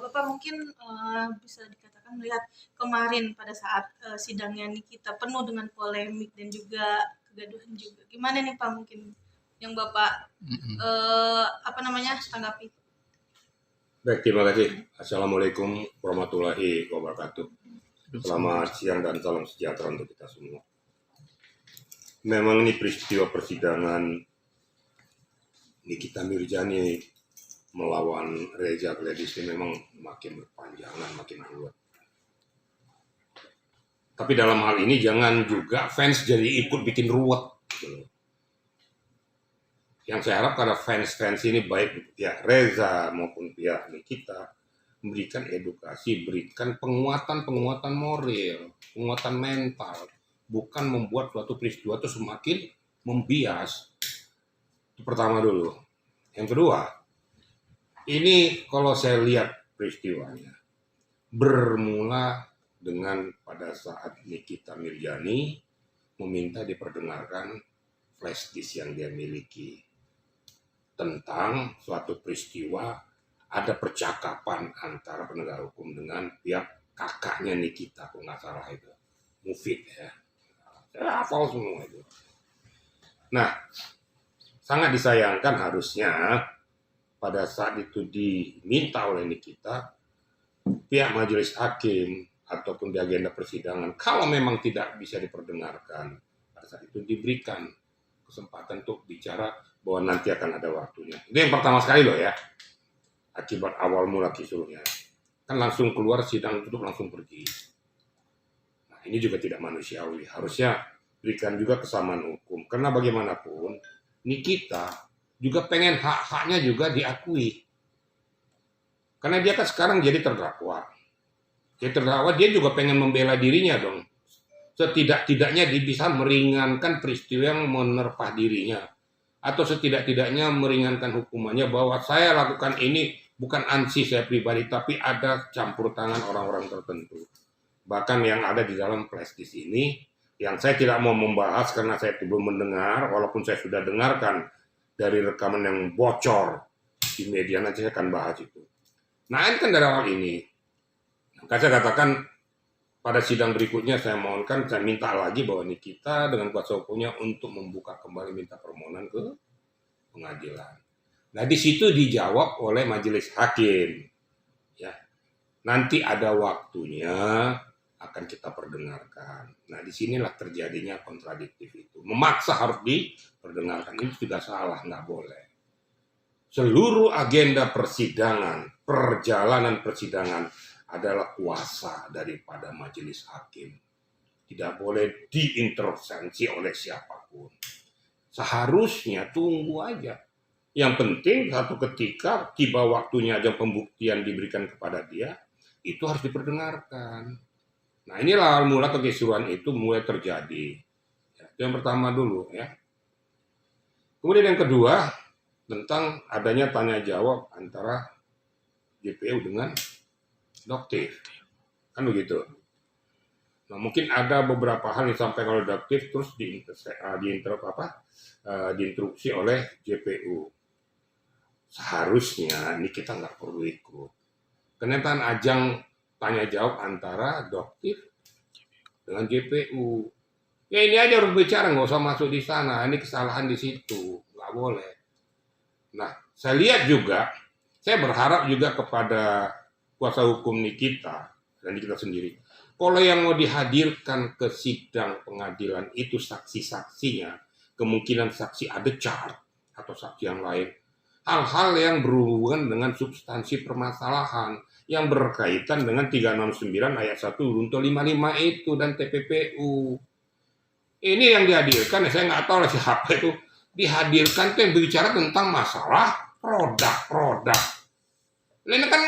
Bapak mungkin bisa dikatakan melihat kemarin pada saat sidangnya Nikita penuh dengan polemik dan juga kegaduhan juga. Gimana nih Pak mungkin yang Bapak tanggapi? Baik, terima kasih. Assalamualaikum warahmatullahi wabarakatuh. Selamat siang dan salam sejahtera untuk kita semua. Memang ini peristiwa persidangan Nikita Mirzani melawan Reza Gladys ini memang makin berpanjangan, makin ruwet. Tapi dalam hal ini jangan juga fans jadi ikut bikin ruwet. Gitu. Yang saya harap pada fans-fans ini baik pihak Reza maupun pihak Nikita memberikan edukasi, berikan penguatan moral, penguatan mental, bukan membuat suatu peristiwa itu semakin membias. Itu pertama dulu. Yang kedua, ini kalau saya lihat peristiwanya bermula dengan pada saat Nikita Mirzani meminta diperdengarkan flash disk yang dia miliki tentang suatu peristiwa, ada percakapan antara penegak hukum dengan pihak kakaknya Nikita, kalau nggak salah itu, Mufid ya. Saya hafal semua itu. Nah, sangat disayangkan harusnya pada saat itu diminta oleh Nikita, pihak majelis hakim ataupun di agenda persidangan, kalau memang tidak bisa diperdengarkan, pada saat itu diberikan kesempatan untuk bicara bahwa nanti akan ada waktunya. Itu yang pertama sekali loh ya. Akibat awal mula kisruhnya. Kan langsung keluar sidang tutup langsung pergi. Nah ini juga tidak manusiawi. Harusnya berikan juga kesamaan hukum. Karena bagaimanapun Nikita juga pengen hak-haknya juga diakui. Karena dia kan sekarang jadi terdakwa. Jadi terdakwa dia juga pengen membela dirinya dong. Setidak-tidaknya dia bisa meringankan peristiwa yang menerpa dirinya. Atau setidak-tidaknya meringankan hukumannya bahwa saya lakukan ini bukan ansi saya pribadi, tapi ada campur tangan orang-orang tertentu. Bahkan yang ada di dalam flash disk ini, yang saya tidak mau membahas karena saya belum mendengar, walaupun saya sudah dengarkan dari rekaman yang bocor di media, nanti saya akan bahas itu. Nah ini kan dari awal ini. Maka saya katakan pada sidang berikutnya saya mohonkan, saya minta lagi bahwa Nikita dengan kuasa hukumnya untuk membuka kembali minta permohonan ke pengadilan. Nah di situ dijawab oleh majelis hakim, ya nanti ada waktunya akan kita perdengarkan. Nah disinilah terjadinya kontradiktif itu, memaksa harus diperdengarkan, ini sudah salah, nggak boleh. Seluruh agenda persidangan, perjalanan persidangan adalah kuasa daripada majelis hakim. Tidak boleh diintervensi oleh siapapun. Seharusnya tunggu aja. Yang penting satu ketika tiba waktunya aja pembuktian diberikan kepada dia, itu harus diperdengarkan. Nah inilah mula kekisruhan itu mulai terjadi. Yang pertama dulu ya. Kemudian yang kedua tentang adanya tanya jawab antara JPU dengan Doktif, kan begitu. Nah mungkin ada beberapa hal yang disampaikan oleh Doktif terus diinstruksi oleh JPU. Seharusnya ini kita nggak perlu ikut. Kenyataan ajang tanya jawab antara Doktif dengan JPU. Ya ini aja harus bicara, nggak usah masuk di sana. Ini kesalahan di situ, nggak boleh. Nah saya lihat juga, saya berharap juga kepada kuasa hukum Nikita dan Nikita sendiri. Kalau yang mau dihadirkan ke sidang pengadilan itu saksi-saksinya, kemungkinan saksi ada chart atau saksi yang lain. Hal-hal yang berhubungan dengan substansi permasalahan yang berkaitan dengan 369 ayat 1 untuk 55 itu dan TPPU. Ini yang dihadirkan, saya nggak tahu lah siapa itu, dihadirkan itu yang berbicara tentang masalah produk-produk. Ini kan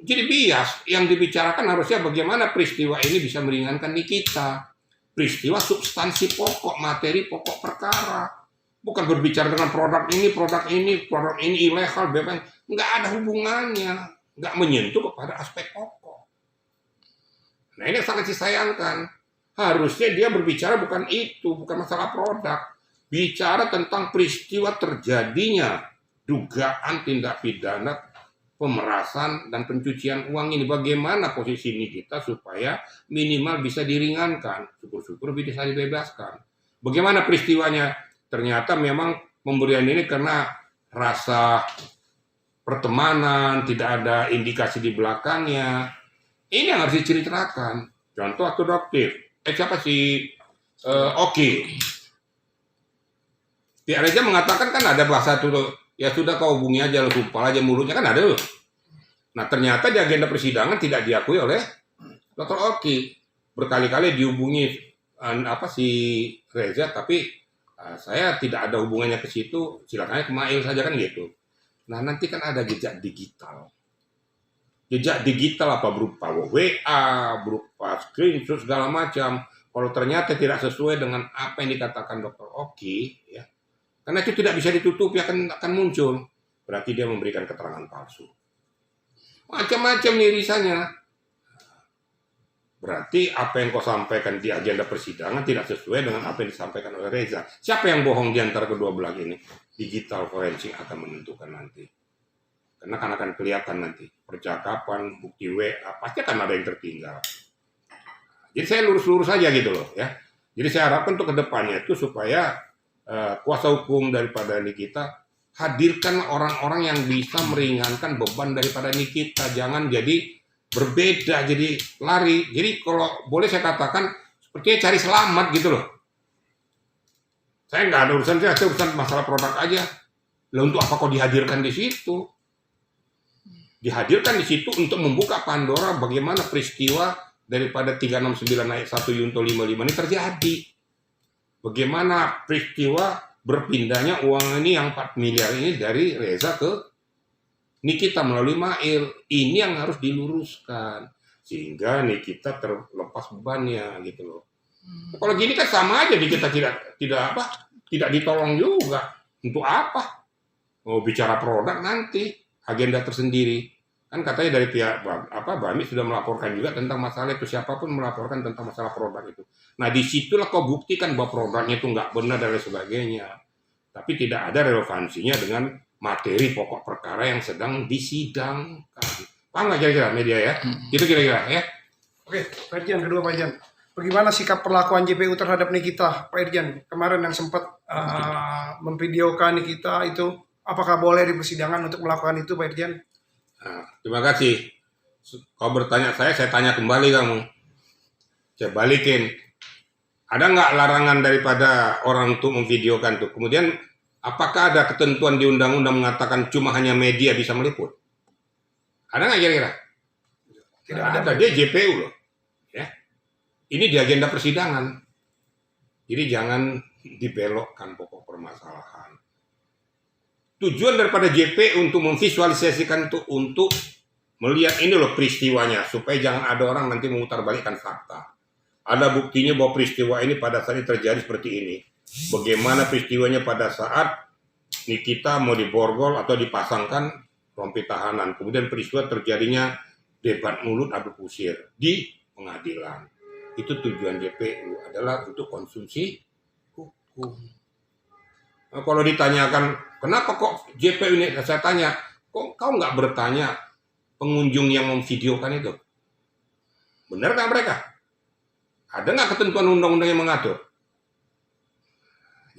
jadi bias, yang dibicarakan harusnya bagaimana peristiwa ini bisa meringankan Nikita. Peristiwa substansi pokok, materi pokok perkara. Bukan berbicara dengan produk ini ilegal, bebas. Nggak ada hubungannya. Nggak menyentuh kepada aspek pokok. Nah ini sangat disayangkan. Harusnya dia berbicara bukan itu, bukan masalah produk. Bicara tentang peristiwa terjadinya dugaan tindak pidana pemerasan dan pencucian uang ini. Bagaimana posisi ini kita supaya minimal bisa diringankan, syukur-syukur bisa dibebaskan. Bagaimana peristiwanya? Ternyata memang pemberian ini karena rasa pertemanan, tidak ada indikasi di belakangnya. Ini yang harus diceritakan. Contoh adoptif. Siapa sih? Oki. Pihak Reza mengatakan kan ada bahasa itu, ya sudah kau hubungi aja, sumpah aja mulutnya kan ada loh. Nah ternyata di agenda persidangan tidak diakui oleh Dr. Oki. Berkali-kali dihubungi si Reza, tapi saya tidak ada hubungannya ke situ, silakan ke Mail saja kan gitu. Nah nanti kan ada jejak digital. Jejak digital apa berupa WA, berupa screenshot segala macam. Kalau ternyata tidak sesuai dengan apa yang dikatakan Dr. Oki, ya, karena itu tidak bisa ditutupi akan muncul. Berarti dia memberikan keterangan palsu. Macam-macam nih irisannya. Berarti apa yang kau sampaikan di agenda persidangan tidak sesuai dengan apa yang disampaikan oleh Reza. Siapa yang bohong di antara kedua belah ini? Digital forensik akan menentukan nanti. Karena akan kelihatan nanti. Percakapan, bukti WA, pasti akan ada yang tertinggal. Jadi saya lurus-lurus saja gitu loh ya. Jadi saya harapkan untuk kedepannya itu supaya kuasa hukum daripada Nikita hadirkan orang-orang yang bisa meringankan beban daripada Nikita. Jangan jadi berbeda, jadi lari. Jadi kalau boleh saya katakan sepertinya cari selamat gitu loh. Saya nggak ada urusan, saya urusan masalah produk aja. Lah untuk apa kok dihadirkan di situ? Dihadirkan di situ untuk membuka Pandora bagaimana peristiwa daripada 369 ayat 1 Yunto 55 ini terjadi. Bagaimana peristiwa berpindahnya uang ini yang 4 miliar ini dari Reza ke Nikita melalui Mail. Ini yang harus diluruskan sehingga Nikita terlepas bebannya gitu loh. Kalau gini kan sama aja Nikita tidak ditolong juga. Untuk apa? Mau bicara produk nanti agenda tersendiri. Kan katanya dari pihak Bami sudah melaporkan juga tentang masalah itu, siapapun melaporkan tentang masalah produk itu. Nah disitulah kau buktikan bahwa produknya itu nggak benar dan lain sebagainya. Tapi tidak ada relevansinya dengan materi pokok perkara yang sedang disidangkan. Paham nggak kira-kira media ya? Gitu kira-kira ya. Oke, Pak Irjen, kedua Pak Irjen. Bagaimana sikap perlakuan JPU terhadap Nikita, Pak Irjen? Kemarin yang sempat memvideokan Nikita itu, apakah boleh di persidangan untuk melakukan itu, Pak Irjen? Nah, terima kasih. Kau bertanya saya tanya kembali kamu. Saya balikin. Ada nggak larangan daripada orang untuk memvideokan tuh? Kemudian, apakah ada ketentuan di undang-undang mengatakan cuma hanya media bisa meliput? Ada nggak kira-kira? Tidak ada. Dia JPU loh. Ya. Ini di agenda persidangan. Jadi jangan dibelokkan pokok permasalahan. Tujuan daripada JP untuk memvisualisasikan itu untuk melihat ini loh peristiwanya supaya jangan ada orang nanti memutarbalikkan fakta. Ada buktinya bahwa peristiwa ini pada saat ini terjadi seperti ini. Bagaimana peristiwanya pada saat Nikita mau diborgol atau dipasangkan rompi tahanan. Kemudian peristiwa terjadinya debat mulut adu kusir di pengadilan. Itu tujuan JPU adalah untuk konsumsi hukum. Nah, kalau ditanyakan kenapa kok JPU ini, saya tanya, kok kau nggak bertanya pengunjung yang memvideokan itu? Benar nggak mereka? Ada nggak ketentuan undang-undang yang mengatur?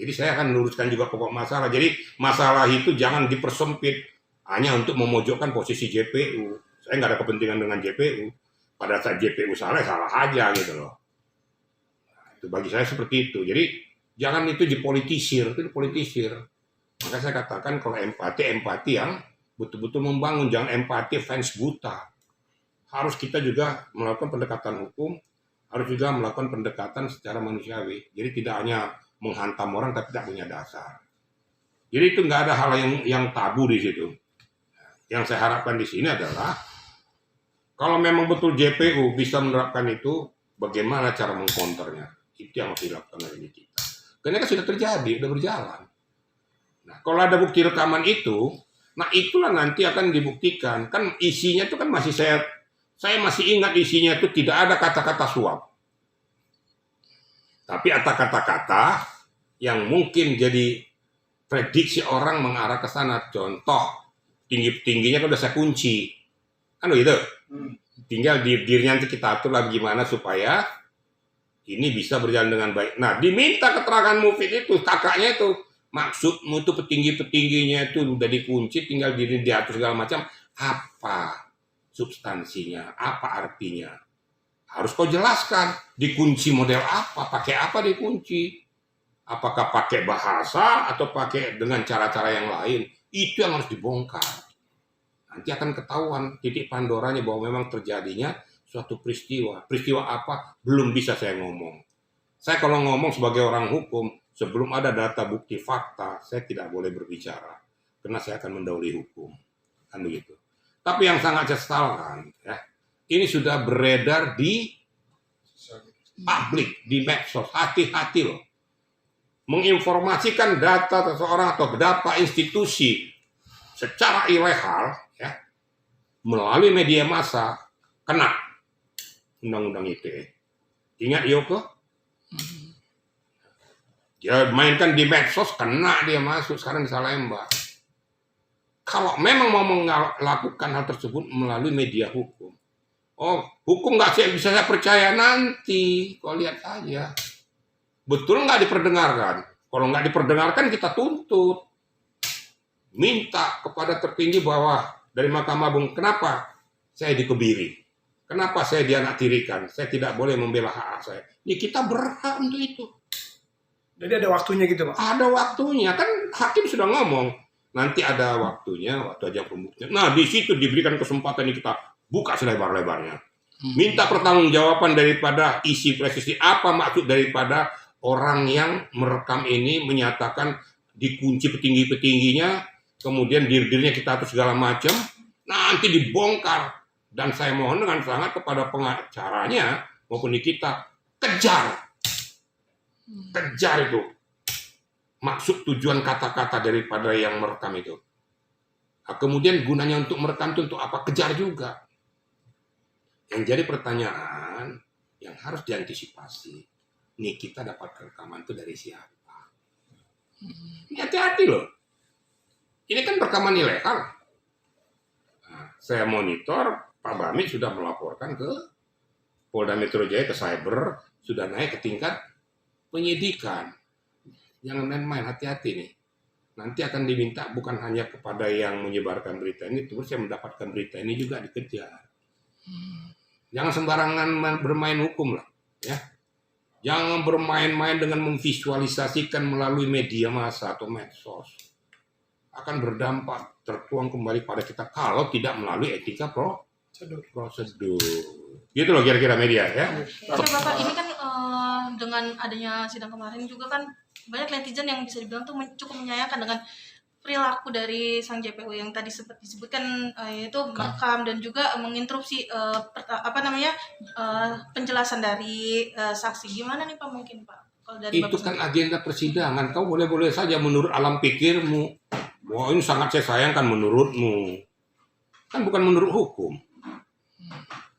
Jadi saya akan luruskan juga pokok masalah. Jadi masalah itu jangan dipersempit hanya untuk memojokkan posisi JPU. Saya nggak ada kepentingan dengan JPU. Pada saat JPU salah aja gitu loh. Nah, itu bagi saya seperti itu. Jadi jangan itu dipolitisir, Maka saya katakan kalau empati yang betul-betul membangun, jangan empati fans buta. Harus kita juga melakukan pendekatan hukum, harus juga melakukan pendekatan secara manusiawi. Jadi tidak hanya menghantam orang tapi tidak punya dasar. Jadi itu nggak ada hal yang tabu di situ. Yang saya harapkan di sini adalah kalau memang betul JPU bisa menerapkan itu, bagaimana cara mengkonternya? Itu yang harus dilakukan oleh kita. Karena kan sudah terjadi, sudah berjalan. Nah, kalau ada bukti rekaman itu, nah itulah nanti akan dibuktikan. Kan isinya itu kan masih saya masih ingat isinya itu tidak ada kata-kata suap. Tapi ada kata-kata yang mungkin jadi prediksi orang mengarah ke sana. Contoh, tingginya kan udah saya kunci. Kan begitu. Tinggal dirinya nanti kita atur lah gimana supaya ini bisa berjalan dengan baik. Nah, diminta keterangan Mufid itu, kakaknya itu, maksudmu itu petinggi-petingginya itu udah dikunci, tinggal diri diatur segala macam. Apa substansinya? Apa artinya? Harus kau jelaskan. Dikunci model apa? Pakai apa dikunci? Apakah pakai bahasa atau pakai dengan cara-cara yang lain? Itu yang harus dibongkar. Nanti akan ketahuan titik Pandoranya bahwa memang terjadinya suatu peristiwa. Peristiwa apa? Belum bisa saya ngomong. Saya kalau ngomong sebagai orang hukum, sebelum ada data bukti fakta, saya tidak boleh berbicara. Karena saya akan mendahului hukum. Kan begitu. Tapi yang sangat saya sesalkan, ya, ini sudah beredar di publik, di medsos. Hati-hati loh. Menginformasikan data seseorang atau data institusi secara ilegal, ya, melalui media massa, kena undang-undang ITE. Ingat Yoko? Dia mainkan di medsos, kena dia masuk sekarang di Salemba. Kalau memang mau melakukan hal tersebut melalui media hukum, hukum nggak bisa saya percaya nanti. Kau lihat saja. Betul nggak diperdengarkan? Kalau nggak diperdengarkan kita tuntut. Minta kepada tertinggi bawah dari Mahkamah Agung. Kenapa saya dikebiri? Kenapa saya dianaktirikan? Saya tidak boleh membela hak saya. Ya kita berhak untuk itu. Jadi ada waktunya gitu, Pak? Ada waktunya. Kan hakim sudah ngomong. Nanti ada waktunya, waktu aja pembuktian. Nah, di situ diberikan kesempatan kita buka selebar-lebarnya. Minta pertanggungjawaban daripada isi presisi. Apa maksud daripada orang yang merekam ini menyatakan dikunci petinggi-petingginya, kemudian diri-dirinya kita atur segala macam, nanti dibongkar. Dan saya mohon dengan sangat kepada pengacaranya maupun di kita, kejar itu maksud tujuan kata-kata daripada yang merekam itu. Nah, kemudian gunanya untuk merekam itu untuk apa? Kejar juga. Yang jadi pertanyaan yang harus diantisipasi, nih kita dapat rekaman itu dari siapa? Ini hati-hati loh. Ini kan rekaman ilegal. Nah, saya monitor, Pak Bami sudah melaporkan ke Polda Metro Jaya, ke cyber, sudah naik ke tingkat penyidikan. Jangan main-main, hati-hati nih. Nanti akan diminta bukan hanya kepada yang menyebarkan berita ini, terus yang mendapatkan berita ini juga dikejar. Jangan sembarangan bermain hukum lah, ya. Jangan bermain-main dengan memvisualisasikan melalui media massa atau medsos. Akan berdampak tertuang kembali pada kita kalau tidak melalui etika prosedur. Gitu loh kira-kira media, ya. Oke Bapak, ini kan dengan adanya sidang kemarin juga kan banyak netizen yang bisa dibilang tuh cukup menyayangkan dengan perilaku dari sang JPU yang tadi sempat disebutkan, yaitu merekam dan juga menginterupsi penjelasan dari saksi. Gimana nih Pak mungkin Pak? Kalau dari Itu kan agenda persidangan. Kau boleh-boleh saja menurut alam pikirmu. Wah, ini sangat saya sayangkan menurutmu. Kan bukan menurut hukum.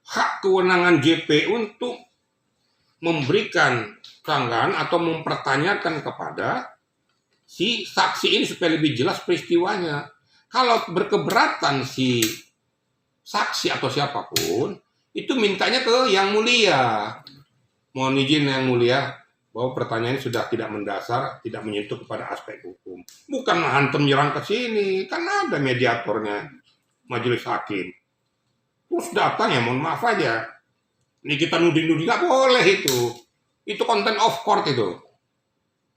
Hak kewenangan JPU untuk memberikan tanggapan atau mempertanyakan kepada si saksi ini supaya lebih jelas peristiwanya. Kalau berkeberatan si saksi atau siapapun, itu mintanya ke yang mulia. Mohon izin yang mulia, bahwa pertanyaan ini sudah tidak mendasar, tidak menyentuh kepada aspek hukum. Bukan hantem nyerang ke sini, kan ada mediatornya, majelis hakim. Terus datang ya, mohon maaf aja. Ini kita nuding-nuding, nggak boleh itu. Itu content of court itu.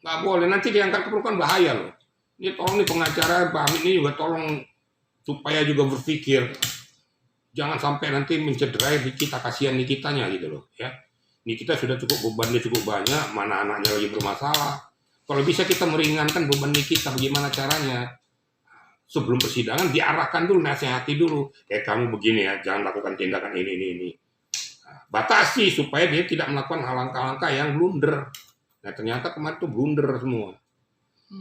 Nggak boleh, nanti diangkat ke permukaan bahaya loh. Ini tolong nih pengacara Pak Hamid ini juga tolong supaya juga berpikir. Jangan sampai nanti mencederai kita, kasihan nih kitanya gitu loh. Ya. Ini kita sudah cukup bebannya cukup banyak, mana anaknya lagi bermasalah. Kalau bisa kita meringankan beban kita, bagaimana caranya? Sebelum persidangan diarahkan dulu, nasihati dulu. Kamu begini ya, jangan lakukan tindakan ini. Batasi supaya dia tidak melakukan langkah-langkah yang blunder. Nah ternyata kemarin itu blunder semua.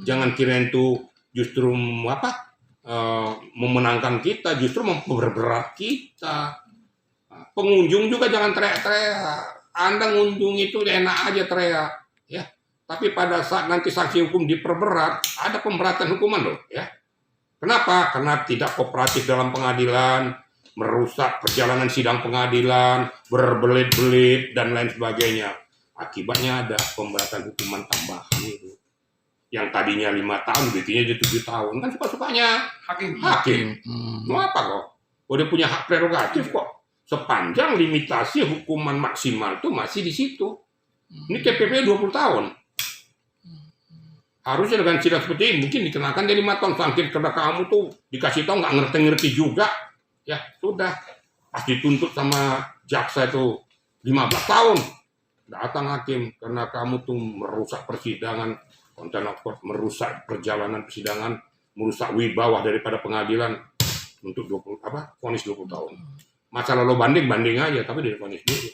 Jangan kirain itu justru memenangkan kita, justru memperberat kita. Pengunjung juga jangan teriak-teriak. Anda ngunjung itu enak aja teriak, ya. Tapi pada saat nanti sanksi hukum diperberat, ada pemberatan hukuman loh, ya. Kenapa? Karena tidak kooperatif dalam pengadilan, merusak perjalanan sidang pengadilan, berbelit-belit, dan lain sebagainya. Akibatnya ada pemberatan hukuman tambahan itu. Yang tadinya 5 tahun, buktinya jadi 7 tahun. Kan suka-sukanya hakim. Mau apa kok? Udah punya hak prerogatif kok. Sepanjang limitasi hukuman maksimal itu masih di situ. Ini TPP 20 tahun. Harusnya dengan sidang seperti ini mungkin dikenakan jadi 5 tahun. Sampai karena kamu tuh dikasih tahu nggak ngerti-ngerti juga. Ya sudah, pasti dituntut sama jaksa itu 15 tahun. Datang hakim karena kamu tuh merusak persidangan, contempt of court, merusak perjalanan persidangan, merusak wibawa daripada pengadilan untuk vonis 20 tahun. Masalah lo banding aja, tapi dari vonis dulu.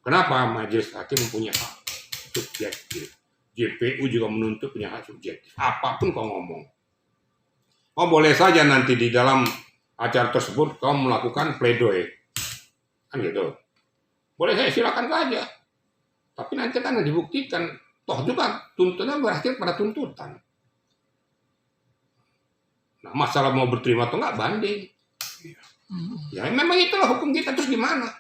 Kenapa? Majelis hakim mempunyai hak subjektif. JPU juga menuntut punya hak subjektif. Apapun kau ngomong. Oh boleh saja nanti di dalam acara tersebut kau melakukan pledoi. Kan gitu. Boleh saya silakan saja. Tapi nanti kan dibuktikan. Toh juga tuntutan berakhir pada tuntutan. Nah masalah mau berterima atau enggak banding. Ya memang itulah hukum kita, terus gimana?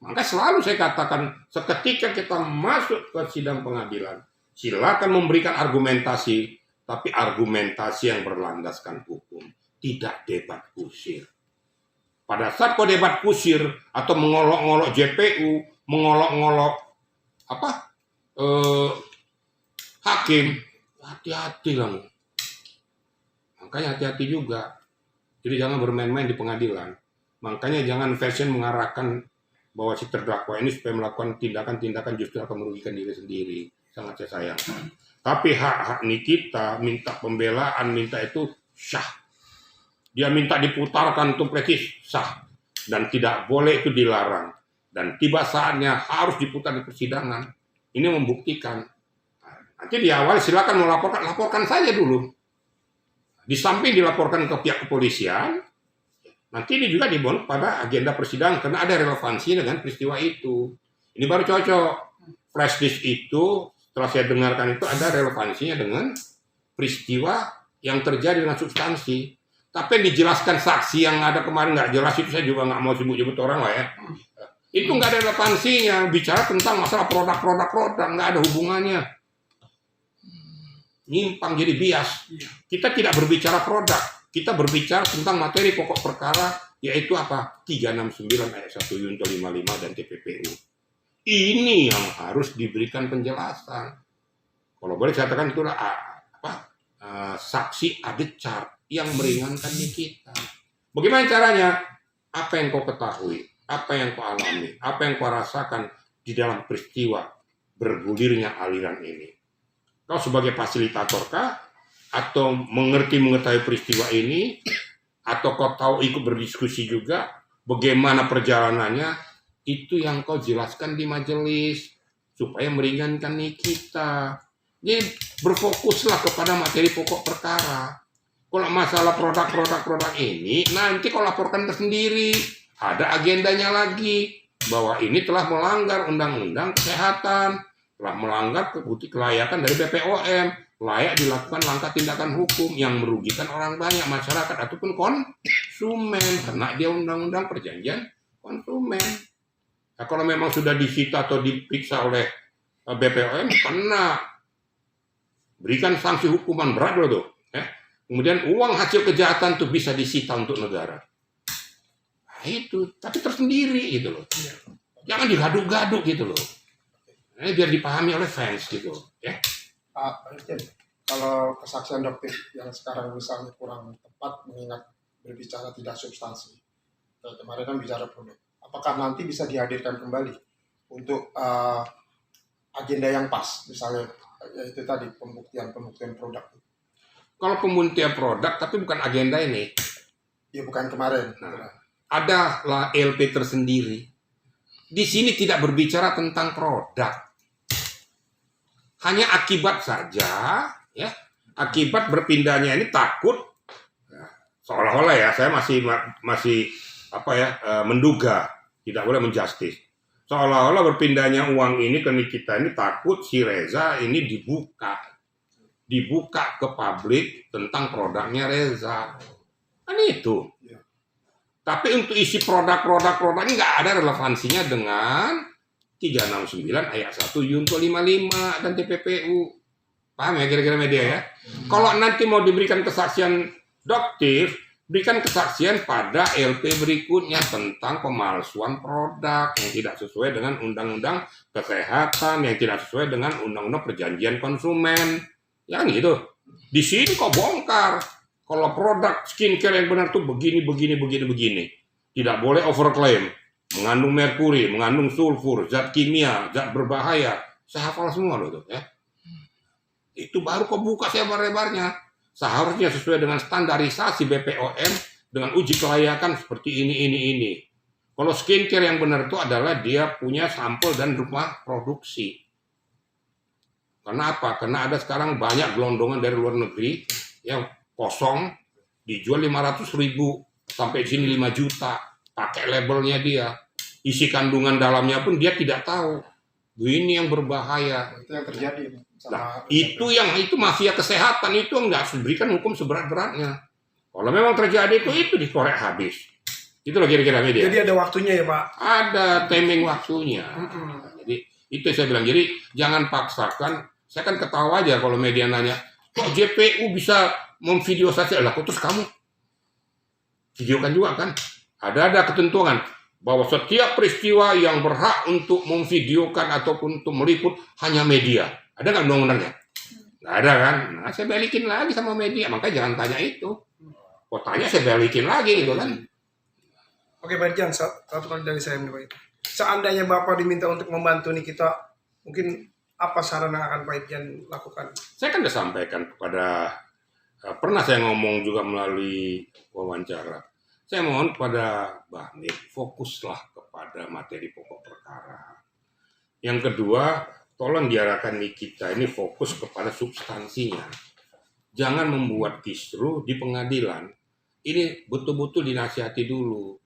Maka selalu saya katakan seketika kita masuk ke sidang pengadilan, silakan memberikan argumentasi, tapi argumentasi yang berlandaskan hukum, tidak debat kusir. Pada saat kau debat kusir atau mengolok-ngolok JPU, mengolok-ngolok hakim, hati-hati lah. Makanya hati-hati juga. Jadi jangan bermain-main di pengadilan. Makanya jangan fashion mengarahkan bahwa si terdakwa ini supaya melakukan tindakan-tindakan justru akan merugikan diri sendiri. Sangat saya sayangkan. Tapi hak-hak Nikita minta pembelaan, minta itu sah. Dia minta diputarkan untuk presis, sah. Dan tidak boleh itu dilarang. Dan tiba saatnya harus diputar di persidangan. Ini membuktikan. Nanti di awal silakan melaporkan, laporkan saja dulu. Di samping dilaporkan ke pihak kepolisian, nanti ini juga dibon pada agenda persidangan karena ada relevansi dengan peristiwa itu. Ini baru cocok. Flash disk itu, setelah saya dengarkan itu ada relevansinya dengan peristiwa yang terjadi dengan substansi. Tapi yang dijelaskan saksi yang ada kemarin nggak jelas itu saya juga nggak mau sebut-sebut orang lah ya. Itu nggak ada relevansinya. Bicara tentang masalah produk, nggak ada hubungannya. Nyimpang jadi bias. Kita tidak berbicara produk, kita berbicara tentang materi pokok perkara, yaitu apa? 369 ayat 1 Yunto 55 dan TPPU. Ini yang harus diberikan penjelasan. Kalau boleh saya katakan itulah saksi audit chart yang meringankan kita. Bagaimana caranya? Apa yang kau ketahui, apa yang kau alami, apa yang kau rasakan di dalam peristiwa bergulirnya aliran ini. Kau sebagai fasilitator kah? Atau mengetahui peristiwa ini? Atau kau tahu ikut berdiskusi juga? Bagaimana perjalanannya? Itu yang kau jelaskan di majelis. Supaya meringankan kita. Jadi berfokuslah kepada materi pokok perkara. Kalau masalah produk ini, nanti kau laporkan tersendiri. Ada agendanya lagi. Bahwa ini telah melanggar undang-undang kesehatan. Telah melanggar kelayakan dari BPOM, layak dilakukan langkah tindakan hukum yang merugikan orang banyak, masyarakat ataupun konsumen, karena dia undang-undang perjanjian konsumen. Nah, kalau memang sudah disita atau diperiksa oleh BPOM, kena berikan sanksi hukuman berat loh tuh. Kemudian uang hasil kejahatan tuh bisa disita untuk negara. Nah, itu, tapi tersendiri gitu loh. Jangan digaduk-gaduk gitu loh. Ini biar dipahami oleh fans gitu, ya. Pak Irjen, kalau kesaksian dokter yang sekarang misalnya kurang tepat mengingat berbicara tidak substansi, kemarin kan bicara produk, apakah nanti bisa dihadirkan kembali untuk agenda yang pas, misalnya yaitu tadi pembuktian produk? Kalau pembuktian produk, tapi bukan agenda ini. Ya bukan kemarin. Nah, ada lah LP tersendiri. Di sini tidak berbicara tentang produk. Hanya akibat saja, ya. Akibat berpindahnya ini takut, seolah-olah ya, saya masih menduga, tidak boleh menjustis. Seolah-olah berpindahnya uang ini ke kita ini takut si Reza ini dibuka. dibuka ke publik tentang produknya Reza. Kan itu. Ya. Tapi untuk isi produk-produk ini nggak ada relevansinya dengan 369 ayat 1 Yunto 55 dan TPPU. Paham ya kira-kira media ya? Kalau nanti mau diberikan kesaksian doktif, berikan kesaksian pada LP berikutnya tentang pemalsuan produk yang tidak sesuai dengan Undang-Undang Kesehatan, yang tidak sesuai dengan Undang-Undang Perjanjian Konsumen. Ya kan gitu. Di sini kok bongkar. Kalau produk skincare yang benar tuh begini. Tidak boleh overclaim. Mengandung merkuri, mengandung sulfur, zat kimia, zat berbahaya. Saya hafal semua loh tuh ya. Itu baru kok buka sebar-lebarnya. Seharusnya sesuai dengan standarisasi BPOM dengan uji kelayakan seperti ini. Kalau skincare yang benar itu adalah dia punya sampel dan rumah produksi. Karena apa? Karena ada sekarang banyak gelondongan dari luar negeri yang kosong dijual 500.000 sampai sini 5 juta pakai labelnya dia. Isi kandungan dalamnya pun dia tidak tahu. Ini yang berbahaya. Itu yang terjadi. Nah, itu mafia kesehatan itu nggak harus diberikan hukum seberat-beratnya. Kalau memang terjadi itu dikorek habis. Itu loh kira-kira media. Jadi ada waktunya ya Pak? Ada timing waktunya. Jadi itu saya bilang. Jadi jangan paksakan. Saya kan ketawa aja kalau media nanya, kok JPU bisa memvideoisasi? Lah, terus kamu videokan juga kan? Ada ketentuan bahwa setiap peristiwa yang berhak untuk memvideokan ataupun untuk meliput hanya media. Ada nggak undang-undangnya? Nggak ada kan? Nah, saya balikin lagi sama media. Makanya jangan tanya itu. Kok tanya saya balikin lagi gitu kan? Oke Pak Irjan, satu kali dari saya nih Pak. Seandainya Bapak diminta untuk membantu nih kita, mungkin apa saran yang akan Pak Irjan lakukan? Saya kan sudah sampaikan kepada, pernah saya ngomong juga melalui wawancara. Saya mohon kepada Bahmit, fokuslah kepada materi pokok perkara. Yang kedua, tolong diarahkan kita ini fokus kepada substansinya. Jangan membuat kisruh di pengadilan. Ini betul-betul dinasihati dulu.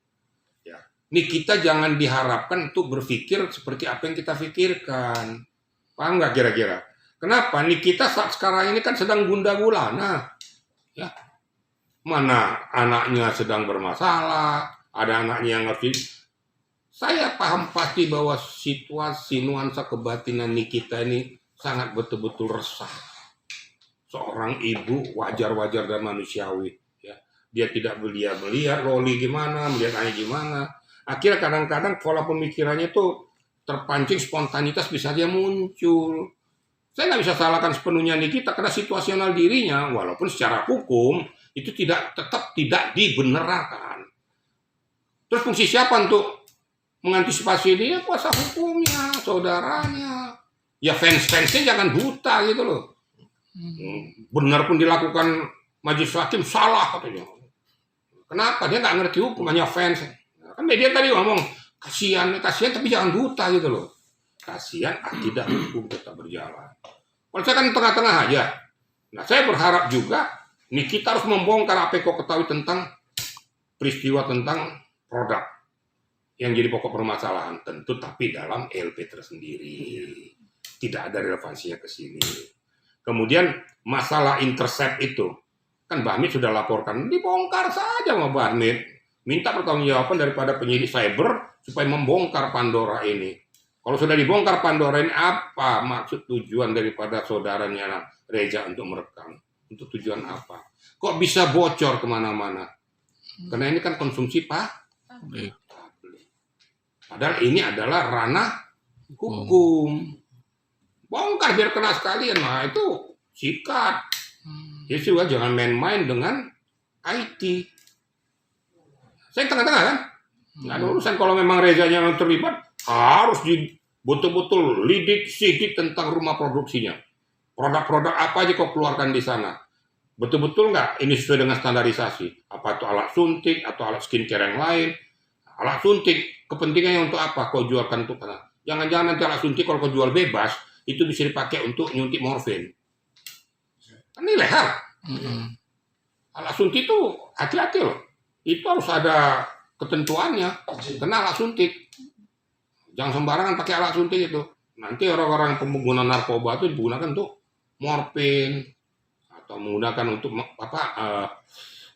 Ya. Ini kita jangan diharapkan untuk berpikir seperti apa yang kita pikirkan. Paham nggak kira-kira? Kenapa? Nih kita saat sekarang ini kan sedang gundah gulana. Ya. Mana anaknya sedang bermasalah, ada anaknya yang harus. Saya paham pasti bahwa situasi nuansa kebatinan kita ini sangat betul-betul resah. Seorang ibu wajar-wajar dan manusiawi. Ya. Dia tidak belia-belia, Roli gimana, melihat anaknya gimana. Akhirnya kadang-kadang pola pemikirannya tuh terpancing spontanitas bisa dia muncul. Saya nggak bisa salahkan sepenuhnya Nikita karena situasional dirinya, walaupun secara hukum itu tetap tidak dibenarkan. Terus fungsi siapa untuk mengantisipasi ini? Ya kuasa hukumnya, saudaranya. Ya fans-fansnya jangan buta gitu loh. Benar pun dilakukan majelis hakim salah katanya. Kenapa? Dia nggak ngerti hukum, hanya fans. Kan media tadi ngomong, kasihan tapi jangan buta gitu loh. Kasihan tidak hukum tetap berjalan. Kalau saya kan tengah-tengah aja. Nah saya berharap juga nih kita harus membongkar apa yang kau ketahui tentang peristiwa tentang produk yang jadi pokok permasalahan tentu tapi dalam LP tersendiri. Tidak ada relevansinya ke sini. Kemudian masalah intercept itu kan Bahmit sudah laporkan, dibongkar saja sama Bahmit. Minta pertanggungjawaban daripada penyidik cyber supaya membongkar Pandora ini. Kalau sudah dibongkar Pandora ini, apa maksud tujuan daripada saudaranya Reza untuk merekam? Untuk tujuan apa? Kok bisa bocor kemana-mana? Karena ini kan konsumsi publik. Padahal ini adalah ranah hukum. Bongkar biar kena sekalian. Nah itu sikat. Jadi juga jangan main-main dengan IT. Saya tengah-tengah kan? Nggak ada urusan kalau memang Rezanya yang terlibat, harus betul-betul sidik tentang rumah produksinya. Produk-produk apa aja kau keluarkan di sana. Betul-betul nggak ini sesuai dengan standarisasi? Apa itu alat suntik atau alat skincare yang lain? Alat suntik, kepentingannya untuk apa? Kau jualkan untuk apa? Jangan-jangan nanti alat suntik kalau kau jual bebas, itu bisa dipakai untuk nyuntik morfin. Ini leher. Alat suntik itu hati-hati loh. Itu harus ada ketentuannya. Kena alat suntik. Jangan sembarangan pakai alat suntik itu. Nanti orang-orang pengguna narkoba itu digunakan untuk morfin, atau menggunakan untuk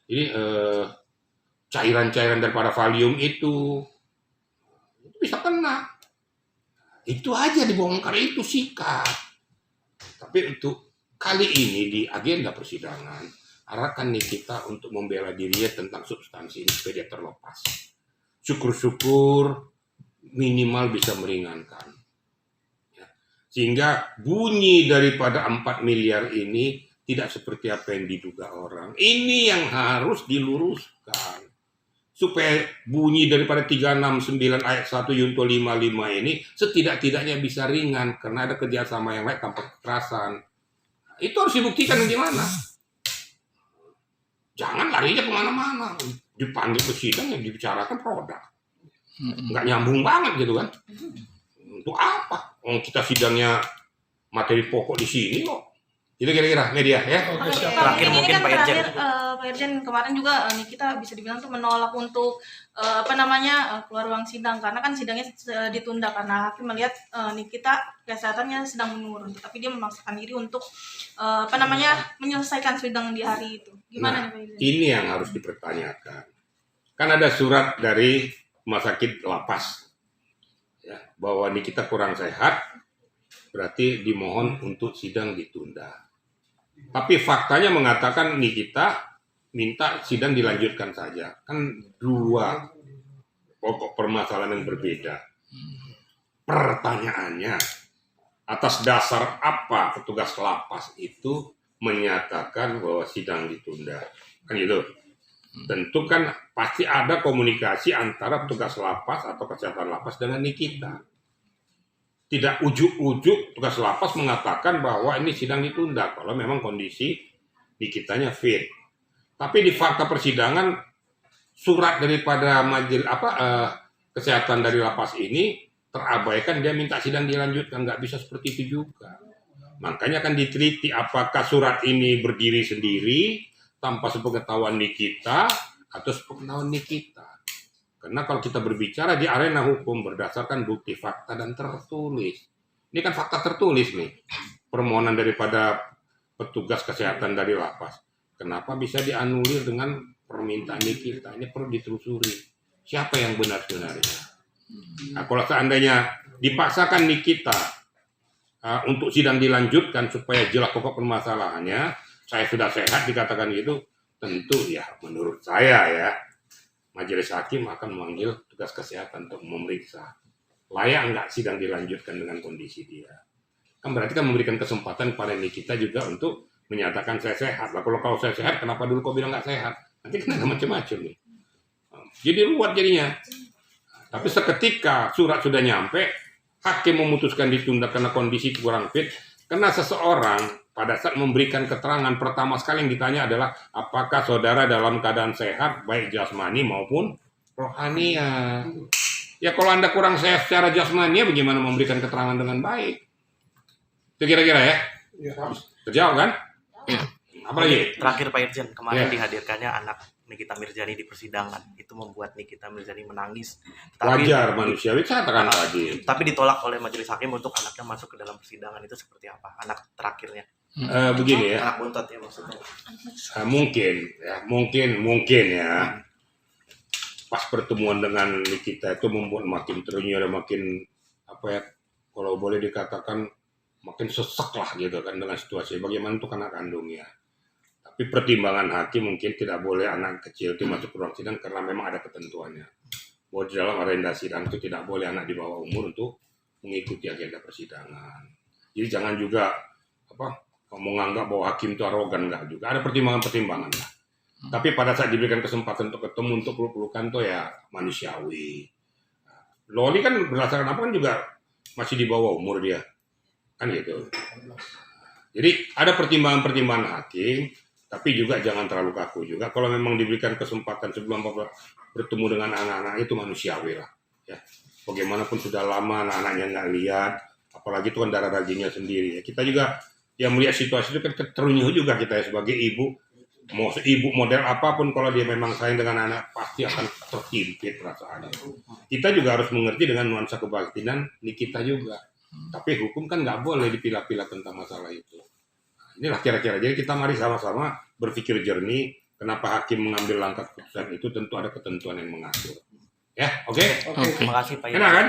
ini cairan-cairan daripada Valium itu bisa kena. Itu aja dibongkar, itu sikat. Tapi untuk kali ini di agenda persidangan, arahkan Nikita untuk membela dirinya tentang substansi ini supaya dia terlepas. Syukur-syukur minimal bisa meringankan. Ya. Sehingga bunyi daripada 4 miliar ini tidak seperti apa yang diduga orang. Ini yang harus diluruskan. Supaya bunyi daripada 369 ayat 1 Yunto 55 ini setidak-tidaknya bisa ringan karena ada kerjasama yang lain tanpa kekerasan. Itu harus dibuktikan di mana. Jangan larinya kemana-mana. Dipanggil ke sidang yang dibicarakan produk. Nggak nyambung banget gitu kan. Untuk apa? Kita sidangnya materi pokok di sini kok. Itu kira-kira media ya. Oke, Terakhir ini mungkin kan Pak Irjen. terakhir, Pak Irjen kemarin juga Nikita bisa dibilang tuh menolak untuk keluar ruang sidang karena kan sidangnya ditunda karena hakim melihat Nikita kesehatannya sedang menurun, tapi dia memaksakan diri untuk menyelesaikan sidang di hari itu. Gimana nih Pak Irjen? Ini yang harus dipertanyakan. Kan ada surat dari rumah sakit lapas ya, bahwa Nikita kurang sehat, berarti dimohon untuk sidang ditunda. Tapi faktanya mengatakan Nikita minta sidang dilanjutkan saja. Kan dua pokok permasalahan yang berbeda. Pertanyaannya, atas dasar apa petugas lapas itu menyatakan bahwa sidang ditunda? Kan gitu. Tentu kan pasti ada komunikasi antara petugas lapas atau kesehatan lapas dengan Nikita. Tidak ujuk-ujuk tugas lapas mengatakan bahwa ini sidang ditunda kalau memang kondisi Nikitanya fit. Tapi di fakta persidangan surat daripada majelis kesehatan dari lapas ini terabaikan, dia minta sidang dilanjutkan, nggak bisa seperti itu juga. Makanya kan diteliti apakah surat ini berdiri sendiri tanpa sepengetahuan Nikita atau sepengetahuan Nikita. Karena kalau kita berbicara di arena hukum berdasarkan bukti fakta dan tertulis. Ini kan fakta tertulis nih. Permohonan daripada petugas kesehatan dari lapas. Kenapa bisa dianulir dengan permintaan Nikita? Ini perlu ditelusuri. Siapa yang benar sebenarnya? Nah, kalau seandainya dipaksakan Nikita untuk sidang dilanjutkan supaya jelas pokok permasalahannya, saya sudah sehat dikatakan gitu, tentu ya menurut saya ya, majelis hakim akan memanggil tugas kesehatan untuk memeriksa layak nggak sidang dilanjutkan dengan kondisi dia. Kan berarti kan memberikan kesempatan pada Nikita juga untuk menyatakan saya sehat. Lah kalau saya sehat, kenapa dulu kau bilang nggak sehat? Nanti kan ada macam-macam nih. Jadi ruwet jadinya. Tapi seketika surat sudah nyampe, hakim memutuskan ditunda karena kondisi kurang fit. Karena seseorang pada saat memberikan keterangan pertama sekali yang ditanya adalah apakah saudara dalam keadaan sehat baik jasmani maupun rohania. Ya kalau Anda kurang sehat secara jasmani, bagaimana memberikan keterangan dengan baik? Itu kira-kira ya? Terjawab kan? Ya. Apalagi? Terakhir Pak Irjen, kemarin Ya. dihadirkannya anak Nikita Mirzani di persidangan. Itu membuat Nikita Mirzani menangis. Tapi, Wajar manusiawi, saya katakan tadi. tapi ditolak oleh majelis hakim untuk anaknya masuk ke dalam persidangan. Itu seperti apa? Anak terakhirnya. Begini ya. Anak bontot ya maksudnya. Mungkin ya. Pas pertemuan dengan Nikita itu membuat makin terenyuh, makin kalau boleh dikatakan makin sesek lah gitu kan dengan situasi bagaimana untuk anak kandungnya. Tapi pertimbangan hakim mungkin tidak boleh anak kecil itu masuk ke ruang sidang karena memang ada ketentuannya. Bahwa di dalam agenda sidang itu tidak boleh anak di bawah umur untuk mengikuti agenda persidangan. Jadi jangan juga menganggap bahwa hakim itu arogan, enggak juga. Ada pertimbangan-pertimbangan lah. Tapi pada saat diberikan kesempatan untuk ketemu untuk peluk-pelukan tuh ya manusiawi. Loli kan berdasarkan apa kan juga masih di bawah umur dia. Kan gitu. Jadi ada pertimbangan-pertimbangan hakim, tapi juga jangan terlalu kaku juga. Kalau memang diberikan kesempatan sebelum bertemu dengan anak-anak itu manusiawi lah. Ya. Bagaimanapun sudah lama anak-anaknya nggak lihat, apalagi itu kan darah dagingnya sendiri. Ya. Kita juga yang melihat situasi itu kan terenyuh juga kita ya sebagai ibu. Mau ibu model apapun kalau dia memang sayang dengan anak pasti akan terhimpit perasaannya. Kita juga harus mengerti dengan nuansa kebatinan Nikita juga. Tapi hukum kan nggak boleh dipilah-pilah tentang masalah itu. Ini Inilah kira-kira. Jadi kita mari sama-sama berpikir jernih. Kenapa hakim mengambil langkah keputusan itu tentu ada ketentuan yang mengatur. Ya, oke? Oke. Terima kasih Pak Enak Irjan. kan?